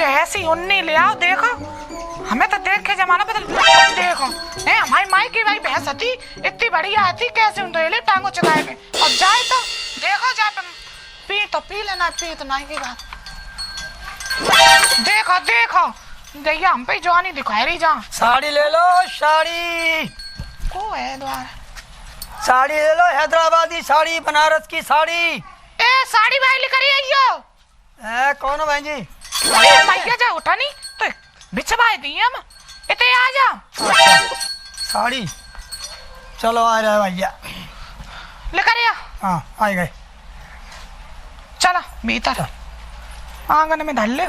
मुझे ऐसी उन्नी ले आओ। देखो हमें तो देख के जमाना बदल। देखो हमारी माई की भाई भैंस थी, इतनी बढ़िया थी, कैसे उन ले टांगों चुकाए में। और जाए तो देखो जाए पी तो पी लेना, पी तो नहीं की बात। देखो देखो दैया हम पे जवानी दिखाई रही। जा साड़ी ले लो, साड़ी को है द्वार। साड़ी ले लो, हैदराबादी साड़ी, बनारस की साड़ी। ए साड़ी भाई लेकर आइयो। कौन हो बहन जी? भैया जा उठा नहीं तो बिछवाए दी हम इतने आ जा। साड़ी चलो आ रहे भैया, लेकर आया। हाँ आ गए। चलो भीतर आंगन में धल ले।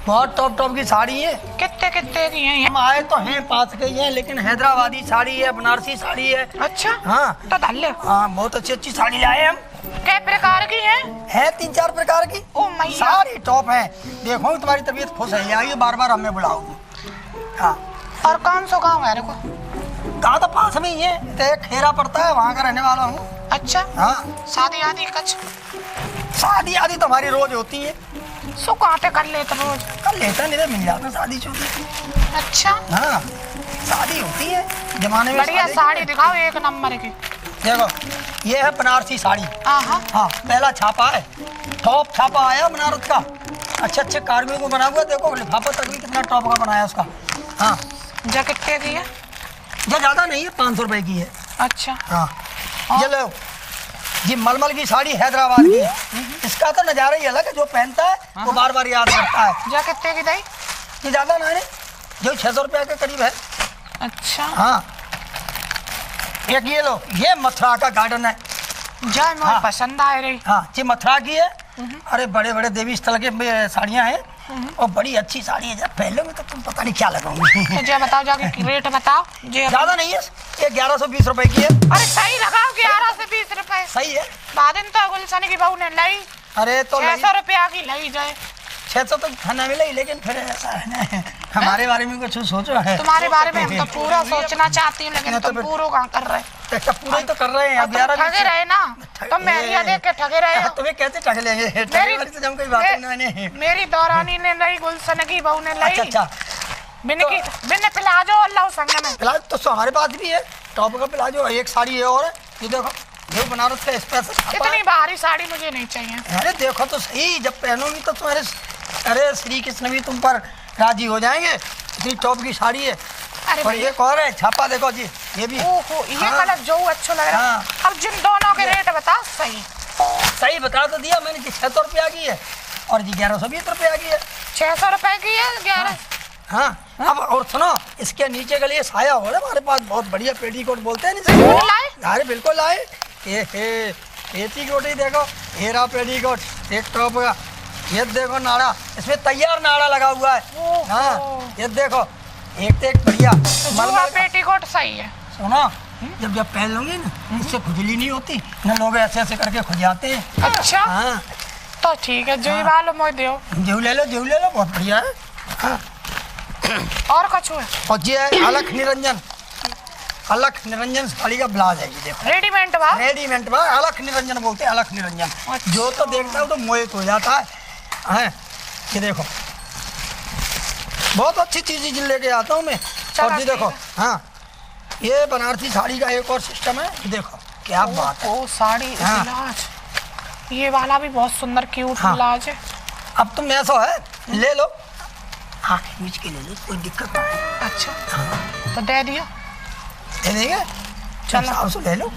बहुत टॉप टॉप की साड़ी है। कितने कितने की हैं? हम आए तो हैं पास के ही हैं, लेकिन हैदराबादी साड़ी है, बनारसी साड़ी है। अच्छा हाँ तो धल ले। हाँ बहुत अच्छी अच्छी साड़ी लाए हम। कै प्रकार की है? 3-4 प्रकार की। ओ मैया सारी टॉप है। देखो तुम्हारी तबीयत खुश है, आइए बार बार हमें बुलाओगी। हाँ और कौन सा गाँव है? कहा तो पास में ही है, तो एक खेरा पड़ता है, वहाँ का रहने वाला हूँ। अच्छा हाँ शादी आदि कच शादी आदि तो हमारी रोज होती है। सो कहते कर लेते रोज? कर लेता नहीं तो मिल जाता शादी चोटी। अच्छा हाँ शादी होती है जमाने में। बढ़िया साड़ी दिखाओ एक नंबर की। देखो ये है बनारसी साड़ी। हाँ पहला छापा है, टॉप छापा आया बनारस का, अच्छे अच्छे कार्मिकों को बना हुआ। देखो लिफाफा तक भी कितना टॉप का बनाया उसका। हाँ जा कितने की है? ये ज्यादा नहीं है, 500 रुपए की है। अच्छा हाँ ये लो, ये मलमल की साड़ी हैदराबाद की है। इसका तो नजारा ही अलग है, जो पहनता है वो बार बार याद करता है। जा कितने की दई? ये ज्यादा ना है, जो 600 रुपए के करीब है। अच्छा हाँ एक ये लो, ये मथुरा का गार्डन है। जा मुझे पसंद आ रही। हाँ ये मथुरा की है। अरे बड़े बड़े देवी स्थल के साड़ियाँ हैं और बड़ी अच्छी साड़ी है। जब पहलोगे तो तुम पता नहीं क्या लगाओगे। तो जे बताओ जाके रेट बताओ। जे ज्यादा नहीं है, ये 1120 रुपए की है। अरे सही लगाओ 11 से 20 रुपए। सही है। बादन तो गुलशन की बहू ने लाई। अरे तो 600 रुपया की लाई जाए। 600 तो खाना मिले, लेकिन फिर ऐसा है ना, हमारे बारे में कुछ सोचो है। तुम्हारे बारे में हम तो पूरा सोचना चाहती हूँ, लेकिन तुम पूरा कहाँ कर रहे? पूरा ही तो कर रहे हैं। ठगे रहे ना तुम, मेरिया देख के ठगे रहे हो। तुम्हें कैसे ठग लेंगे? मेरी दौरानी ने लाई, गुलशन की बहू ने लाई। अच्छा बिन प्लाजो अल्लाह संग में। प्लाजो तो हमारे पास भी है, टॉप का प्लाजो। एक साड़ी है और ये देखो, जो बनारस का स्पेशल। इतनी भारी साड़ी मुझे नहीं चाहिए। अरे देखो तो सही, जब पहनोगी तो तुम्हारे अरे श्री कृष्ण भी तुम पर राजी हो जाएंगे। इतनी टॉप की साड़ी है। अरे और एक और है छापा, देखो जी ये भी। ओहो ये कलर जो अच्छा लग रहा है। अब जिन दोनों के रेट बताओ। सही बता तो दिया मैंने कि 600 रुपया की है और जी 1120 रुपया की है। 600 रुपए की है 11। हाँ अब और सुनो, इसके नीचे के लिए साया हो रहा है हमारे पास, बहुत बढ़िया पेटीकोट बोलते हैं। अरे बिल्कुल लाए। पेटीकोट ही देखो, हेरा पेटीकोट एक टॉप का। ये देखो नाड़ा, इसमें तैयार नाड़ा लगा हुआ है। हाँ ये देखो, एक तो एक बढ़िया पेटीकोट सही है। सुनो, जब पहन लोगे ना, इससे खुजली नहीं होती ना, लोग ऐसे ऐसे करके खुजाते हैं। अच्छा हाँ तो ठीक है, जो वालो मोय दो। जेऊ ले लो, बहुत बढ़िया है। हाँ। और कछु है? और ये है अलख निरंजन साड़ी का ब्लाउज है। ये देखो रेडीमेड बा अलख निरंजन बोलते हैं, अलख निरंजन। अच्छा। जो तो देखता है तो मोहित हो जाता है। ये देखो बहुत अच्छी चीज लेके आता हूँ मैं। और ये देखो, हाँ ये बनारसी साड़ी का एक और सिस्टम है। ये देखो क्या बात है। ओ साड़ी ब्लाउज, ये वाला भी बहुत सुंदर क्यूट ब्लाउज है। अब तुम ऐसा है ले लो, आँखें मीच के ले लो, कोई दिक्कत नहीं। अच्छा तो दे दियो, दे देंगे। चलो ले लो।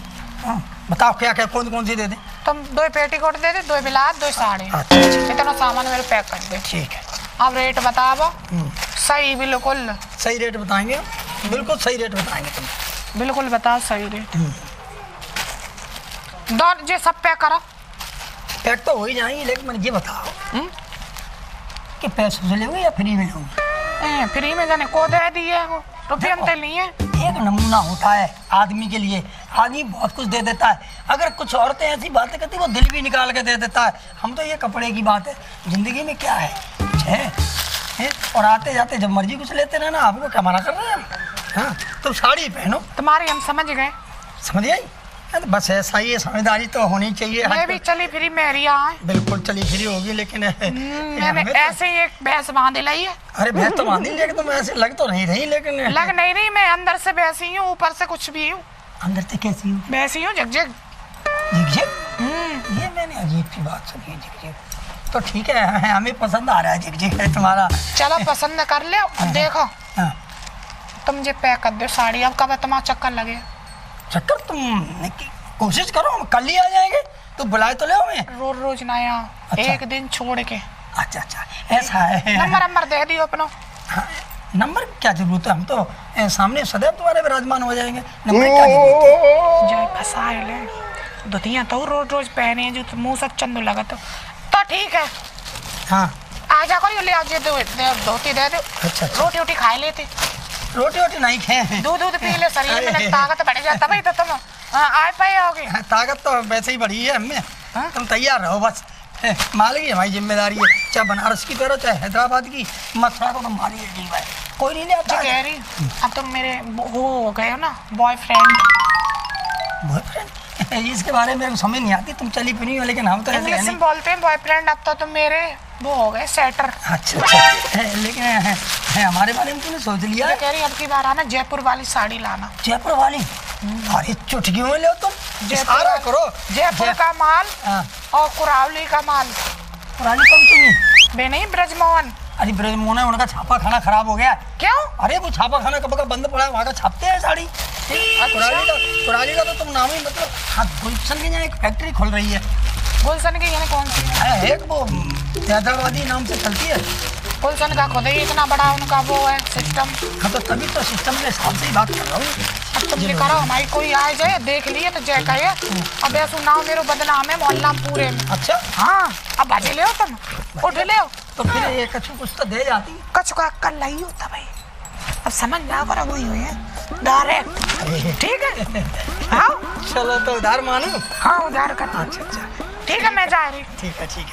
बताओ क्या क्या कौन सी दे दें? तुम 2 पेटीकोट दे दे, 2 ब्लाउज, 2 साड़ी। इतना सामान मेरे पैक कर दे। ठीक है। अब रेट बताओ। सही बिल्कुल सही रेट बताएंगे, बिल्कुल सही रेट बताएंगे। तुम बिल्कुल बताओ सही रेट। दोनों जे सब पैक करो। पैक तो हो ही जाएंगे, लेकिन मैंने ये बताओ कि पैसे से लोगे या फ्री में लोगे? फ्री में जाने को दे दिए रुपये हम लिए। एक नमूना होता है आदमी के लिए, आदमी बहुत कुछ दे देता है। अगर कुछ औरतें ऐसी बातें करती वो दिल भी निकाल के दे देता है। हम तो ये कपड़े की बात है, जिंदगी में क्या है कुछ है। और आते जाते जब मर्जी कुछ लेते रहना, आपको क्या मना कर रहे हैं हम? हाँ तो साड़ी पहनो। तुम्हारी हम समझ गए। समझ आई? बस ऐसा ही है, समझदारी तो होनी चाहिए। मैं भी चली फिरी मेरी यहाँ बिल्कुल चली फिरी होगी, लेकिन मैंने ऐसे ही एक भैंस बांध लाई है। अरे भैंस तो बांधी, लेकिन तुम ऐसे लग तो नहीं रही, लेकिन लग नहीं रही, मैं अंदर से वैसी हूँ, ऊपर से कुछ भी हूँ। अंदर से कैसी हूँ? वैसी हूँ झकझक। ये मैंने अजीब सी बात सुनी, झिकझिक। तो ठीक है, हमें पसंद आ रहा है झिकझिक है तुम्हारा। चलो पसंद कर ले। देखो हाँ। तुम मुझे पैक कर दो साड़ी, अब कब तुम्हारा चक्कर लगे। चक्कर तुम कोशिश करो, हम कल ही आ जाएंगे। तो बुलाए तो ले हमें। रोज रोज ना यहाँ। अच्छा। एक दिन छोड़ के। अच्छा ऐसा है। नंबर दे दियो अपना। हाँ, नंबर क्या जरूरत है, हम तो सामने सदैव तुम्हारे विराजमान हो जाएंगे। नंबर क्या जरूरत है? जय फसाए ले दुधिया तो रोज रोज पहने जो तो मुंह सब चंदू लगा तो ठीक है। हाँ आ जा करो, ले आज धोती दे दो। अच्छा। रोटी वोटी खा लेते। रोटी नहीं खाए, दूध पी ले, शरीर में ताकत बढ़ जाता भाई। तो तुम आए पाए होगे। ताकत तो वैसे ही बढ़ी है हमें। तुम तैयार रहो बस, मालिक की हमारी जिम्मेदारी है। चाहे बनारस की करो चाहे हैदराबाद की, मथुरा को तुम मालिक है, भाई कोई नहीं लेता। कह रही अब तुम मेरे वो हो गए हो ना बॉयफ्रेंड। इसके बारे में समझ नहीं आती, तुम चली फिरी हो, लेकिन हम तो ऐसे इंग्लिश में बोलते हैं बॉयफ्रेंड। अब तो तुम मेरे वो हो गए सेटर। अच्छा लेकिन हमारे बारे में तुमने सोच लिया? मैं कह रही अब की बार आना जयपुर वाली साड़ी लाना। जयपुर वाली? अरे चुटकियों में लो तुम, सारा करो। जयपुर का माल और कुरावली का माल। पुरानी कब तुम्हें? बे नहीं ब्रजमोहन। अरे ब्रजमोहन है, उनका छापा खाना खराब हो गया। क्यों? अरे वो छापा खाना कब का बंद पड़ा है, वहाँ का छापते हैं साड़ी। कुराली का तो तुम नाम ही मतलब। हाँ, गुलशन की यहाँ एक फैक्ट्री खुल रही है। गुलशन की यानी कौन सी है? एक वो हैदराबादी नाम से चलती है। गुलशन का खुद ही इतना बड़ा उनका वो है सिस्टम। हाँ तो तभी तो सिस्टम के हिसाब से ही बात कर रहा हूँ। अब तुम ये करो, हमारी कोई आ जाए देख लिए तो जय कहे अब ऐसा नाम मेरे बदनाम है मोहल्ला पूरे में। अच्छा हाँ, अब बाजे ले तुम उठ ले। तो फिर ये कछु कुछ तो दे जाती। कछु का कल नहीं होता भाई, अब समझ जाओ करो वही हुई है डायरेक्ट। ठीक है हाँ चलो तो उधार मानो। हाँ उधार कर। अच्छा ठीक है मैं जा रही। ठीक है।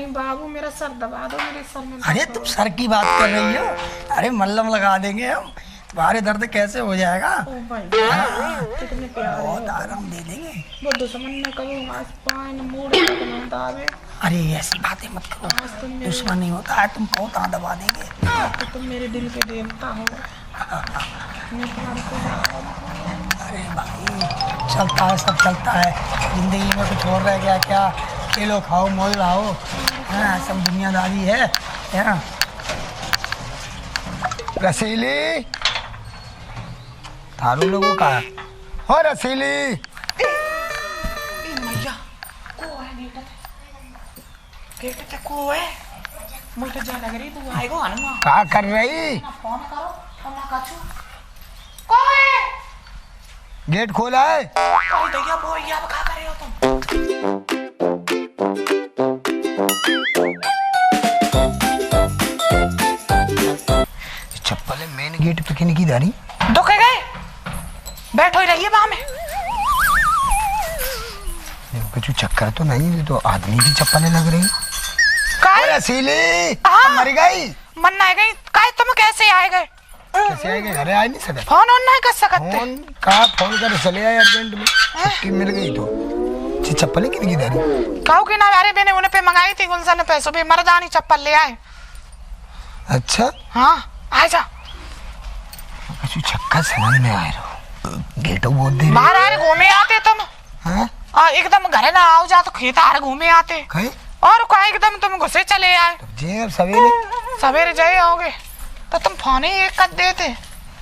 बाबू मेरा सर दबा दो, मेरे सर में। अरे तुम सर की बात कर रही हो? अरे मल्लम लगा देंगे हम, तुम्हारे दर्द कैसे हो जाएगा। कितने प्यारे बहुत आराम दे देंगे। वो दुश्मन में कभी पान मूड दावे। अरे ऐसी बातें मत करो, दुश्मन नहीं होता है, तुम बहुत दबा देंगे। तो तुम मेरे दिल के देवता हो। अरे भाई चलता है, सब चलता है जिंदगी में, कुछ और रह गया क्या? खेलो खाओ मौज लाओ, हाँ सब दुनियादारी है। रसीली थारू लोगों का हो रसीली। मैया को है गेट पे को है। मुझे जा लग रही तू आएगो हनुमा। क्या कर रही? फोन करो और ना कछु को है। गेट खोला है? कोई भैया वो या क्या कर रहे हो तुम? चप्पल है मेन गेट पे किन की धारी? दुखे गए बैठो ही रहिए वहां में। कुछ चक्कर तो नहीं, तो आदमी की चप्पलें लग रही। रसीली मर गई। मन नहीं गई काय तुम कैसे आए गए? कैसे आए गए? घरे आ नहीं सकते? फोन ऑन नहीं कर सकते? फोन कर चले आए अर्जेंट में, छुट्टी मिल गई तो। चप्पलें किन की धारी? कहू कि ना यारे मैंने उन्हें पे मंगाई थी गुलशन ने पैसों पे, मर्दानी चप्पल ले आए। अच्छा हाँ आ जा। कुछ चक्कर समझ में आ रहा। गेटो बहुत देर बाहर आ रहे घूमे आते तुम। हाँ एकदम घरे ना आओ जा तो खेत आ रहे घूमे आते। कहीं और क्या एकदम तुम घुसे चले आए? जी अब सवेरे जाए आओगे तो तुम फोन ही एक कर देते।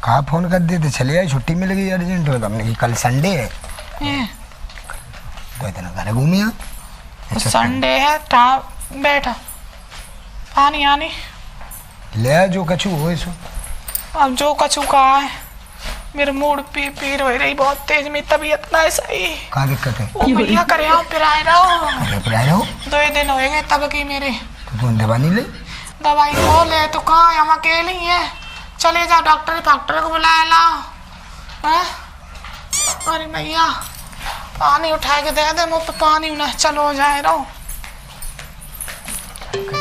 कहा फोन कर देते, चले आए, छुट्टी मिल गई अर्जेंट। तो हमने कि कल संडे है तो इतना घर घूमिया। संडे है बैठा पानी आनी ले जो कछु हो सो। अब जो कछु कहा है, मेरे मूड पीर हो रही बहुत तेज में, तबीयत ना सही। क्या दिक्कत है? भैया करे पिराए रहो। 2 दिन हो गए तब की मेरे। तो तूने दवा नहीं ली? दवाई हो ले तो कहाँ, हम अकेले ही है। चले जाओ डॉक्टर को बुलाया लाओ। अरे मैया पानी उठा के दे दे, मुँह पे पानी ना चलो जाए रहो।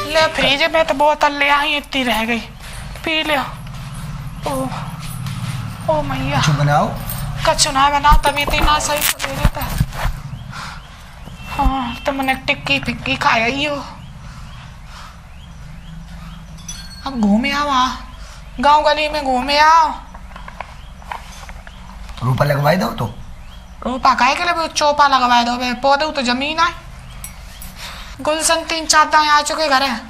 ले फ्रिज में तो बोतल ले आई, इतनी रह गई, पी ले। ओ मैया कुछ बनाओ, कछु ना बनाओ, तभी इतना सही तो दे देता। हाँ तुमने टिक्की फिक्की खाया ही हो। अब घूमे आओ, गांव गली में घूमे आओ। रूपा लगवाई दो तो। रूपा काहे के लिए चौपा लगवाए दो बे, पौधे तो जमीन है। गुलशन 3-4 दाएं आ चुके घर है,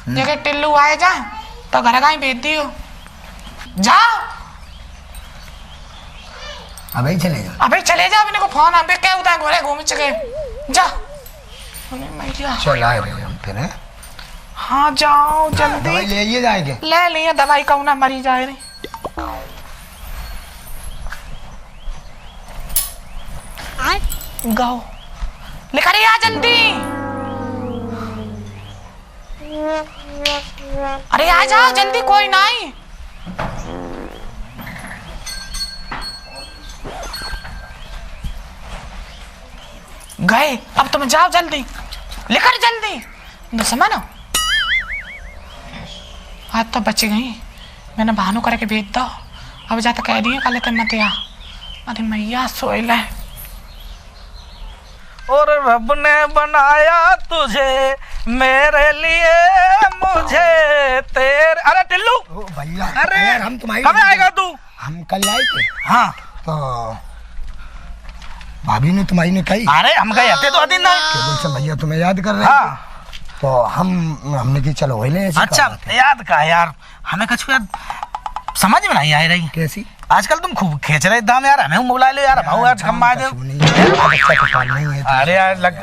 जगह टिल्लू आए जाए तो घर का ही भेज दियो। जाओ अबे चले जा, अबे चले जा, अपने को फोन अबे क्या होता है, घोड़े घूम चुके जा। चल आए रहे हम फिर हैं? हाँ जाओ जल्दी। दवाई ले आइए जाएंगे। ले लिए दवाई, कहूँ ना मरी जाए रही। गाओ लेकर आ जल्दी। अरे आ जाओ जल्दी, कोई नहीं। गए, अब तुम जाओ जल्दी, लेकर जल्दी। दुश्मन आज तो बच गई, मैंने बहानों करके भेज दो। अब जाता कह दिए कल मत आ। अरे मैया सोयल है। और रब ने बनाया तुझे मेरे लिए, मुझे तेरे। अरे टिल्लू भैया, अरे हम तुम्हारी कब आएगा तू? हम कल आए थे। हाँ तो भाभी ने तुम्हारी ने कही, अरे हम गए हते तो दिन ना। गुलशन भैया तुम्हें याद कर रहे हाँ थे। तो हमने की चलो वही ले। अच्छा याद का यार, हमें कुछ यार समझ में नहीं आ रही। कैसी? आजकल तुम खूब खींच रहे दाम यार, हमें बुला लो यार, भाव यार कम आए दो। अरे यार लग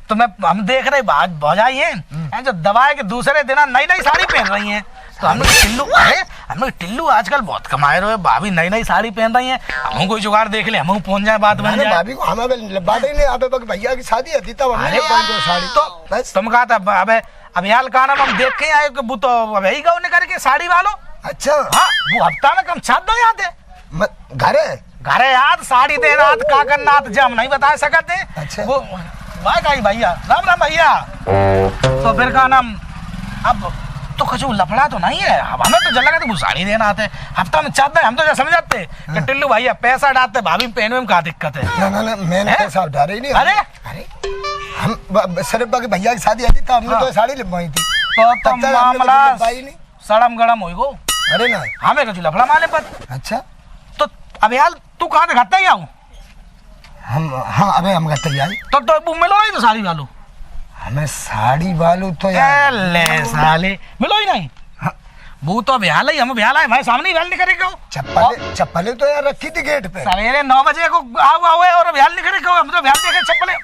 तुम्हें हम देख रहे भौजाई हैं जो दवाई के दूसरे दिन नई नई साड़ी पहन रही हैं। तो हम लोग टिल्लू, अरे हम लोग टिल्लू आजकल बहुत कमाए रहे, भाभी नई नई साड़ी पहन रही हैं। हम कोई जुगाड़ देख ले, हम पहुंच जाए, बात बन जाए। भाभी को हमें बात ही नहीं, अबे भैया की शादी है तब हमने साड़ी तो बस तुम कहा था अबे अब यार का नाम हम देख के आए कि वो तो अब यही गाँव ने करके साड़ी वालों। अच्छा हाँ वो हफ्ता में कम 7 दिन याद है घरे याद साड़ी दे रात का करना जब हम नहीं बता सकते। अच्छा वो भाई भैया राम राम भैया। तो फिर का नाम अब तो कुछ लफड़ा तो नहीं है, अब हमें तो जल लगा तो साड़ी देना आते हफ्ता में 4 दिन। हम तो समझाते कि टिल्लू भैया पैसा डालते, भाभी पहनने में क्या दिक्कत है। ना मैंने पैसा डाले ही नहीं। अरे हम सिर्फ भैया की शादी थी तो हमने तो साड़ी लिखवाई थी। तो मामला सड़म गड़म हो गो। अरे ना हमें कुछ लफड़ा माले पर। अच्छा तो अब यार तू कहाँ दिखाता ही आऊँ हम? हाँ अबे हम घर तैयार तो मिलो ही तो साड़ी वालों, हमें साड़ी वालों तो यार ले साले मिलो ही नहीं। वो तो ब्याल ही, हम ब्याल है, हमारे सामने ही ब्याल नहीं करेगा। चप्पलें तो यार रखी थी गेट पे। सवेरे 9 बजे को आओ और ब्याल नहीं करेगा। हम तो ब्याल देखे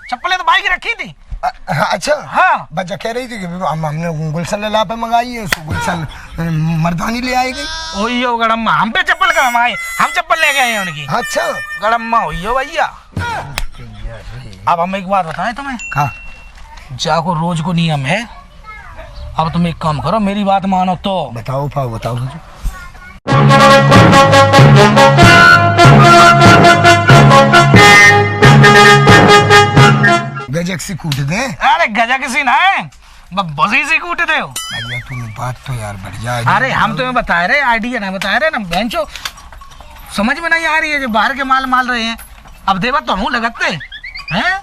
चप्पलें तो बाइक रखी थी। अच्छा हाँ बच्चा कह रही थी कि हमने गुलशन ला पे मंगाई है, उसको गुलशन मर्दानी ले आएगी। ओयो गड़म्मा, हम पे चप्पल का हमारे, हम चप्पल ले गए हैं उनकी। अच्छा गड़म्मा ओयो भैया। अब हम एक बात बताएं तुम्हें, हाँ जाको रोज को नियम है। अब तुम एक काम करो, मेरी बात मानो तो। बताओ पाओ बताओ। गजक सी कूट दे। अरे गजक सी ना है, बसी सी कूट दे। भैया तूने बात तो यार बढ़िया है। अरे हम तुम्हें बता रहे आइडिया ना बता रहे ना बेंचो, समझ में नहीं आ रही है जो बाहर के माल रहे हैं। अब देवा तो हम लगते हैं,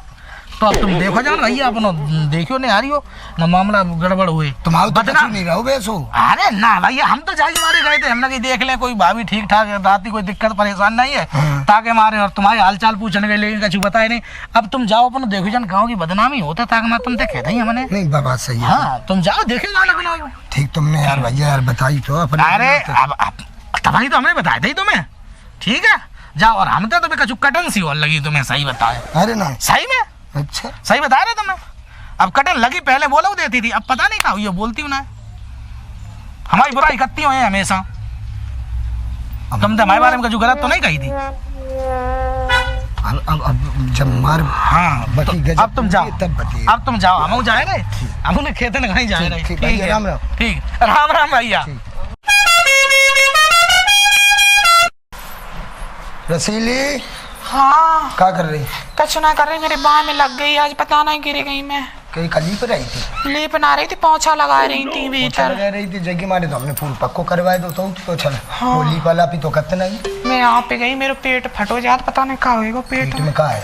तो अब तुम देखो जाओ भैया, अपनो देखियो नहीं आ रही हो ना मामला गड़बड़ हुए तुम्हारा तो बदनाम नहीं रहो बेसो। अरे ना भैया, हम तो जाए मारे गए थे, हमने देख ले कोई भाभी ठीक ठाक राती कोई दिक्कत परेशान नहीं है ताकि मारे, और तुम्हारे हाल चाल पूछने गए लेकिन कुछ बताए नहीं। अब तुम जाओ अपने देखो जान, गाँव की बदनामी होता ताकि मैं तुमसे कहता ही हमने। नहीं बाबा सही है। हाँ तुम जाओ देखे जाना। ठीक तुमने यार भैया यार बताई तो अपने। अरे अब तभी तो हमने बताया था तुम्हें, ठीक है जाओ। और हम तो तुम्हें कछु कटन सी और लगी तुम्हें, सही बताए। अरे ना सही में अच्छा सही बता रहे तुम्हें। अब कटन लगी पहले बोला देती थी, अब पता नहीं कहा ये बोलती हूँ ना, हमारी बुराई करती हो हमेशा। तुम तो हमारे बारे में कुछ गलत तो नहीं कही थी। अब जब मार हाँ बती तो, गजब अब तुम जाओ, तब बती। अब तुम जाओ, हम जाए रहे, हम उन्हें खेत में कहीं जाए रहे। ठीक भैया, राम राम। ठीक, राम राम भैया। रसीली हाँ क्या कर रही? कुछ ना कर रही, मेरे बाह में लग गई आज, पता नहीं गिर गई मैं। कहीं कली पर आई थी? लीप ना रही थी, पोछा लगा रही थी चल भीतर। रही थी जगह मारे तो हमने फूल पक्को करवाए तो चल। हाँ। होली वाला भी तो कत नहीं। मैं यहाँ पे गई, मेरे पेट फटो जात, पता नहीं क्या होएगा पेट पेट में का है?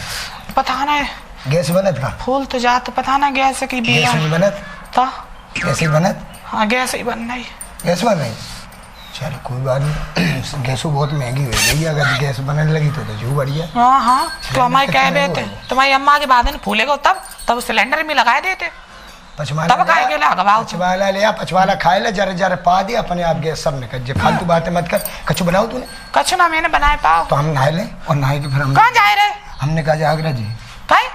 पता नहीं, गैस बनत का? फूल तो जात, पता ना गैस की गैस बिया नहीं बनत? था। कैसे बनत? हाँ गैस ही बन रही। गैस बन रही? चल कोई बात नहीं, गैसो बहुत महंगी हो गई, अगर गैस बनने लगी तो जू बढ़िया। हाँ हाँ, तो हमारे कह देते, तुम्हारी अम्मा के बाद फूलेगा तब सिलेंडर में लगा देते, पचवाला तब खाए के लगा। पचवाला ले, पचवाला खाए ले, जरा जरा पा दिया अपने आप गैस सब निकल जे। फालतू बातें मत कर। कछु बनाओ तूने? कछु ना मैंने बनाए पाओ। तो हम नहा ले, और नहाए के फिर हम कहाँ जाए रहे? हमने कहा जागरा जी काहे?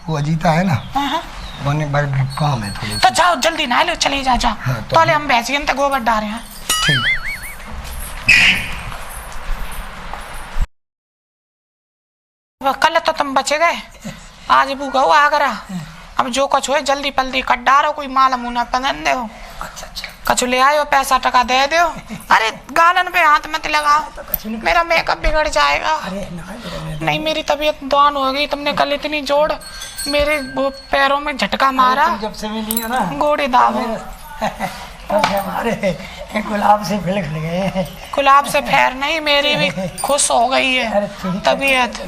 वो अजीता है ना, हाँ, बोने बड़ काम है थोड़ी। तो जाओ जल्दी नहा लो, चले जाओ। हाँ, तो पहले हम भैंसियन तक गोबर डाल रहे हैं। ठीक। कल तो तुम बचे गए, आज वो गो आगरा। अब जो कुछ हो जल्दी पल्दी कट डारो, कोई माल मुना पसंद दो। अच्छा अच्छा। कछु ले आयो, पैसा टका दे दो। अरे गालन पे हाथ मत लगाओ, मेरा मेकअप बिगड़ जाएगा। नहीं मेरी तबीयत डाउन हो गई, तुमने कल इतनी जोड़ मेरे वो पैरों में झटका मारा, जब से मिली हो ना गोड़े दाव। हमारे गुलाब से फिलक गए। गुलाब से फेर नहीं, मेरी भी खुश हो गई है तबीयत।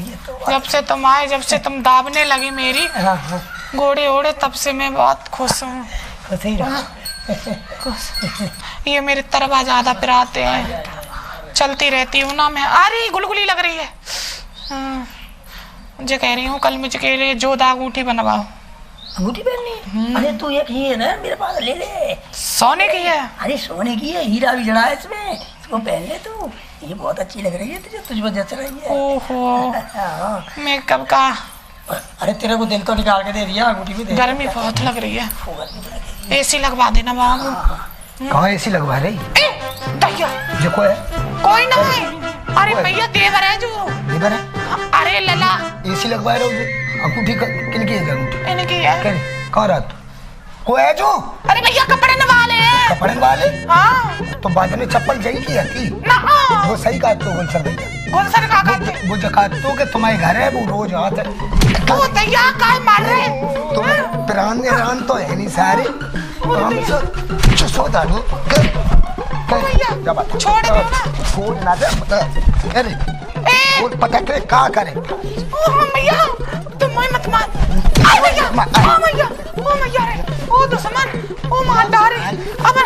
जब से तुम आए, जब से तुम दाबने लगी मेरी गोड़े ओड़े, तब से मैं बहुत खुश हूँ। ये मेरे तरवा ज्यादा पिराते हैं, चलती रहती हूँ ना मैं। अरे गुलगुली लग रही है। मुझे कह रही हूँ कल मुझे लिए जो दाग अंगूठी बनवाओ। अंगूठी पहननी? अरे तू एक ही है ना मेरे पास, ले ले। सोने की है? अरे सोने की है, हीरा भी जड़ा है इसमें, इसको पहन ले तू, ये बहुत अच्छी लग रही है तुझे, तुझ जच रही है। ओहो, हाँ। मेकअप का। अरे तेरे को दिल तो निकाल के दे दिया, अंगूठी भी दे। गर्मी बहुत लग रही है, एसी लगवा देना बाबू। कहाँ एसी लगवा रही? दैया जो कोई है? कोई ना है। अरे भैया देवर है जो। देवर है? अरे लला एसी लगवा रहे हो? अंगूठी किन की है? अंगूठी इनकी है। कहाँ रात को है जो? अरे भैया कपड़े न वाले हैं। कपड़े वाले? हाँ तो बाद में चप्पल सही की थी ना। वो सही कहा तो गुलशन भैया, गुलशन का कहते वो जो कहा तो कि तुम्हारे घर है वो रोज आते तो दैया काय मार रहे? तुम प्राण तो है नहीं सारे, तो हम सब चुसो दारू छोड़ दो ना। छोड़ ना दे अरे वो पता करे क्या करे। ओ भैया तुम मोय मत मार। आ भैया, ओ भैया, ओ भैया रे, ओ दुश्मन, ओ मार डारे। अब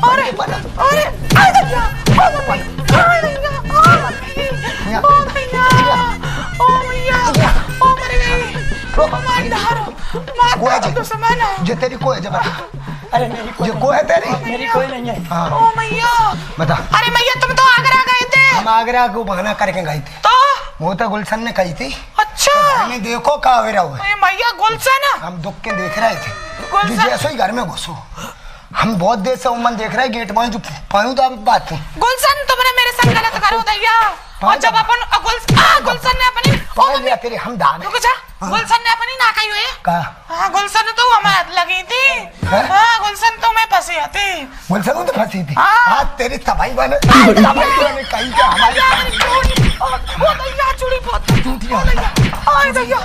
अरे अरे आ भैया, ओ भैया, आ भैया, ओ भैया, ओ भैया, ओ मर गई, ओ मार डारो, मार दुश्मन। जो तेरी को है जब अरे मेरी कोई, जो को है तेरी? मेरी कोई नहीं है। हाँ। ओ भैया बता। अरे भैया तुम तो आगरा गए थे। हम आगरा को बहाना करके गए थे, तो वो तो गुलशन ने कही थी। अच्छा मैंने देखो का हो रहा हुआ है। भैया गुलशन, हम दुख के देख रहे थे, गुलशन। जो जैसे ही घर में घुसो, हम बहुत देर से उमन देख रहे हैं गेट में जो पानी तो बात थी। गुलशन तुमने मेरे संग गलत करो दैया। और जब अपन गुलशन ने अपनी पकड़ लिया तेरे हम दान रुक जा, गुलशन ने अपनी नाकाई हुई का। हाँ गुलशन तो हमें लगी थी। है? हाँ गुलशन तो मैं फंसी थी। गुलशन तो फंसी थी। हाँ। हाँ तेरी तबाही वाले कहीं का हमारे दैया चूड़ी बहुत झूठी है। दैया